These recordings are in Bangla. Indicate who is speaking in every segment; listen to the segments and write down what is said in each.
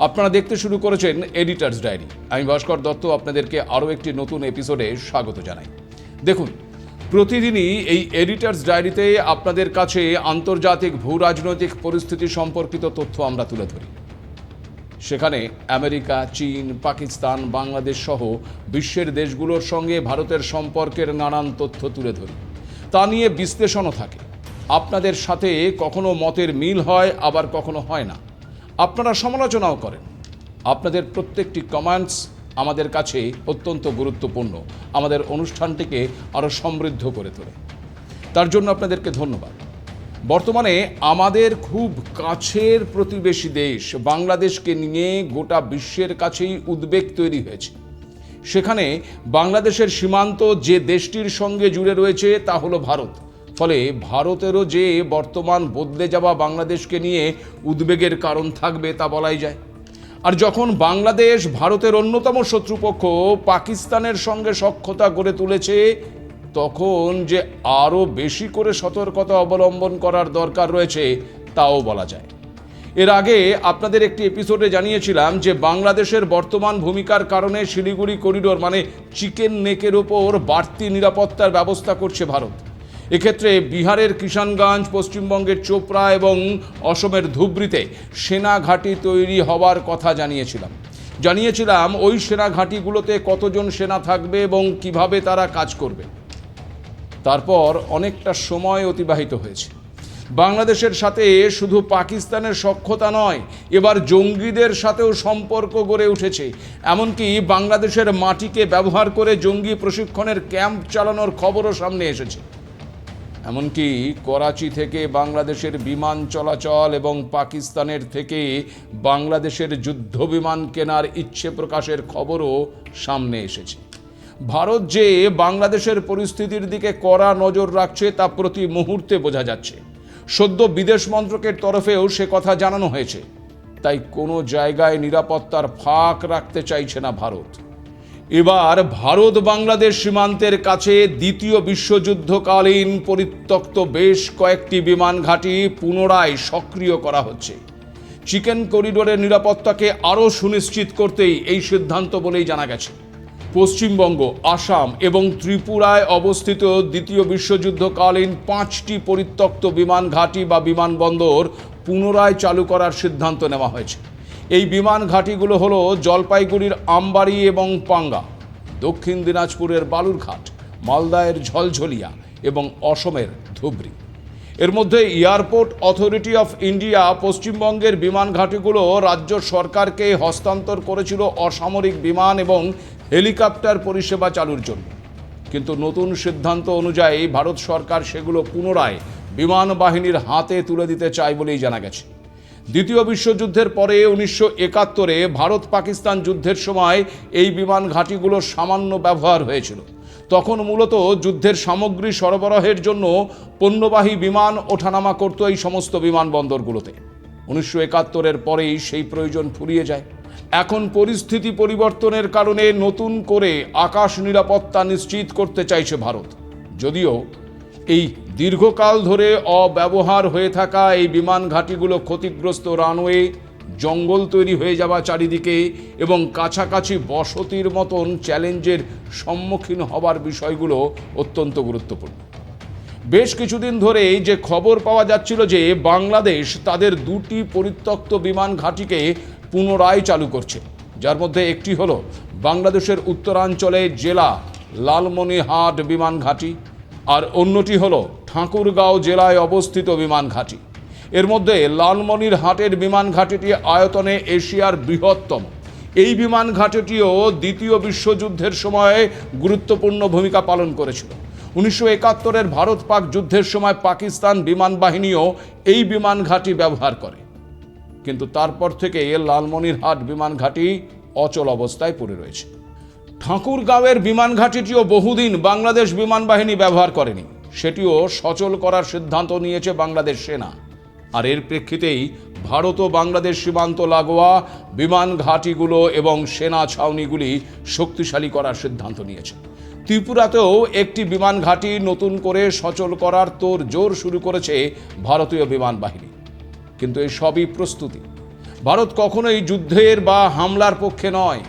Speaker 1: আপনারা দেখতে শুরু করেছেন এডিটার্স ডায়েরি। আমি ভাস্কর দত্ত আপনাদেরকে আরও একটি নতুন এপিসোডে স্বাগত জানাই। দেখুন, প্রতিদিনই এই এডিটার্স ডায়েরিতে আপনাদের কাছে আন্তর্জাতিক ভূ রাজনৈতিক পরিস্থিতি সম্পর্কিত তথ্য আমরা তুলে ধরি। সেখানে আমেরিকা, চীন, পাকিস্তান, বাংলাদেশ সহ বিশ্বের দেশগুলোর সঙ্গে ভারতের সম্পর্কের নানান তথ্য তুলে ধরি। তা নিয়ে বিশ্লেষণও থাকে। আপনাদের সাথে কখনো মতের মিল হয়, আবার কখনো হয় না। আপনারা সমালোচনাও করেন। আপনাদের প্রত্যেকটি কমেন্টস আমাদের কাছে অত্যন্ত গুরুত্বপূর্ণ, আমাদের অনুষ্ঠানটিকে আরও সমৃদ্ধ করে তোলে। তার জন্য আপনাদেরকে ধন্যবাদ। বর্তমানে আমাদের খুব কাছের প্রতিবেশী দেশ বাংলাদেশকে নিয়ে গোটা বিশ্বের কাছেই উদ্বেগ তৈরি হয়েছে। সেখানে বাংলাদেশের সীমান্ত যে দেশটির সঙ্গে জুড়ে রয়েছে তা হলো ভারত। ফলে ভারতেরও যে বর্তমান বদলে যাওয়া বাংলাদেশকে নিয়ে উদ্বেগের কারণ থাকবে তা বলাই যায়। আর যখন বাংলাদেশ ভারতের অন্যতম শত্রুপক্ষ পাকিস্তানের সঙ্গে সখ্যতা গড়ে তুলেছে, তখন যে আরও বেশি করে সতর্কতা অবলম্বন করার দরকার রয়েছে তাও বলা যায়। এর আগে আপনাদের একটি এপিসোডে জানিয়েছিলাম যে বাংলাদেশের বর্তমান ভূমিকার কারণে শিলিগুড়ি করিডোর মানে চিকেন নেকের ওপর বাড়তি নিরাপত্তার ব্যবস্থা করছে ভারত। এক্ষেত্রে বিহারের কিষানগঞ্জ, পশ্চিমবঙ্গের চোপড়া এবং অসমের ধুবড়িতে সেনা ঘাঁটি তৈরি হওয়ার কথা জানিয়েছিলাম ওই সেনা ঘাঁটিগুলোতে কতজন সেনা থাকবে এবং কিভাবে তারা কাজ করবে। তারপর অনেকটা সময় অতিবাহিত হয়েছে। বাংলাদেশের সাথে শুধু পাকিস্তানের সখ্যতা নয়, এবার জঙ্গিদের সাথেও সম্পর্ক গড়ে উঠেছে। এমনকি বাংলাদেশের মাটিকে ব্যবহার করে জঙ্গি প্রশিক্ষণের ক্যাম্প চালানোর খবরও সামনে এসেছে। এমনকি করাচি থেকে বাংলাদেশের বিমান চলাচল এবং পাকিস্তানের থেকে বাংলাদেশের যুদ্ধ বিমান কেনার ইচ্ছে প্রকাশের খবরও সামনে এসেছে। ভারত যে বাংলাদেশের পরিস্থিতির দিকে কড়া নজর রাখছে তা প্রতি মুহূর্তে বোঝা যাচ্ছে। সদ্য বিদেশ মন্ত্রকের তরফেও সে কথা জানানো হয়েছে। তাই কোনো জায়গায় নিরাপত্তার ফাঁক রাখতে চাইছে না ভারত। এবার ভারত বাংলাদেশ সীমান্তের কাছে দ্বিতীয় বিশ্বযুদ্ধকালীন পরিত্যক্ত বেশ কয়েকটি বিমান ঘাঁটি পুনরায় সক্রিয় করা হচ্ছে। চিকেন করিডোরের নিরাপত্তাকে আরও সুনিশ্চিত করতেই এই সিদ্ধান্ত বলেই জানা গেছে। পশ্চিমবঙ্গ, আসাম এবং ত্রিপুরায় অবস্থিত দ্বিতীয় বিশ্বযুদ্ধকালীন 5টি পরিত্যক্ত বিমান ঘাঁটি বা বিমানবন্দর পুনরায় চালু করার সিদ্ধান্ত নেওয়া হয়েছে। এই বিমান ঘাঁটিগুলো হলো জলপাইগুড়ির আমবাড়ি এবং পাঙ্গা, দক্ষিণ দিনাজপুরের বালুরঘাট, মালদায়ের ঝলঝলিয়া এবং অসমের ধুবড়ি। এর মধ্যে এয়ারপোর্ট অথরিটি অফ ইন্ডিয়া পশ্চিমবঙ্গের বিমান ঘাঁটিগুলো রাজ্য সরকারকে হস্তান্তর করেছিল অসামরিক বিমান এবং হেলিকপ্টার পরিষেবা চালুর জন্য। কিন্তু নতুন সিদ্ধান্ত অনুযায়ী ভারত সরকার সেগুলো পুনরায় বিমান বাহিনীর হাতে তুলে দিতে চায় বলেই জানা গেছে। দ্বিতীয় বিশ্বযুদ্ধের পরে 1971-এ ভারত পাকিস্তান যুদ্ধের সময় এই বিমান ঘাঁটিগুলো সামান্য ব্যবহার হয়েছিল। তখন মূলত যুদ্ধের সামগ্রী সরবরাহের জন্য পণ্যবাহী বিমান ওঠানামা করত এই সমস্ত বিমানবন্দরগুলোতে। 1971-এর পরেই সেই প্রয়োজন ফুরিয়ে যায়। এখন পরিস্থিতি পরিবর্তনের কারণে নতুন করে আকাশ নিরাপত্তা নিশ্চিত করতে চাইছে ভারত। যদিও এই দীর্ঘকাল ধরে অব্যবহার হয়ে থাকা এই বিমান ঘাঁটিগুলো ক্ষতিগ্রস্ত রানওয়ে, জঙ্গল তৈরি হয়ে যাওয়া চারিদিকে এবং কাছাকাছি বসতির মতন চ্যালেঞ্জের সম্মুখীন হবার বিষয়গুলো অত্যন্ত গুরুত্বপূর্ণ। বেশ কিছুদিন ধরেই যে খবর পাওয়া যাচ্ছিল যে বাংলাদেশ তাদের 2টি পরিত্যক্ত বিমান ঘাঁটিকে পুনরায় চালু করছে, যার মধ্যে একটি হলো বাংলাদেশের উত্তরাঞ্চলে জেলা লালমনিরহাট বিমান ঘাঁটি আর অন্যটি হলো ঠাকুরগাঁও জেলায় অবস্থিত বিমান ঘাঁটি। এর মধ্যে লালমনিরহাটের বিমান ঘাঁটিটি আয়তনে এশিয়ার বৃহত্তম। এই বিমান ঘাঁটিটিও দ্বিতীয় বিশ্বযুদ্ধের সময় গুরুত্বপূর্ণ ভূমিকা পালন করেছিল। 1971-এর ভারত পাক যুদ্ধের সময় পাকিস্তান বিমান বাহিনীও এই বিমান ঘাঁটি ব্যবহার করে। কিন্তু তারপর থেকে লালমনিরহাট বিমান ঘাঁটি অচল অবস্থায় পড়ে রয়েছে। ঠাকুরগাঁওয়ের বিমান ঘাঁটিটিও বহুদিন বাংলাদেশ বিমান বাহিনী ব্যবহার করেনি। সেটিও সচল করার সিদ্ধান্ত নিয়েছে বাংলাদেশ সেনা। আর এর প্রেক্ষিতেই ভারত ও বাংলাদেশ সীমান্ত লাগোয়া বিমান ঘাঁটিগুলো এবং সেনা ছাউনিগুলি শক্তিশালী করার সিদ্ধান্ত নিয়েছে। ত্রিপুরাতেও একটি বিমান ঘাঁটি নতুন করে সচল করার তোড়জোড় শুরু করেছে ভারতীয় বিমান বাহিনী। কিন্তু এই সবই প্রস্তুতি। ভারত কখনোই যুদ্ধের বা হামলার পক্ষে নয়,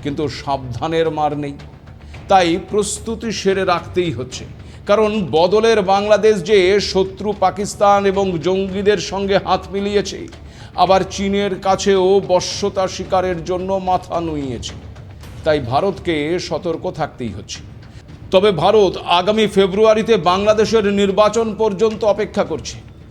Speaker 1: কিন্তু সাবধানের মার নেই। তাই প্রস্তুতি সেরে রাখতেই হচ্ছে, কারণ বদলের বাংলাদেশ যে শত্রু পাকিস্তান এবং জঙ্গিদের সঙ্গে হাত মিলিয়েছে, আবার চীনের কাছেও বশ্যতা স্বীকারের জন্য মাথা নুইয়েছে। তাই ভারতকে সতর্ক থাকতেই হচ্ছে। তবে ভারত আগামী ফেব্রুয়ারিতে বাংলাদেশের নির্বাচন পর্যন্ত অপেক্ষা করছে।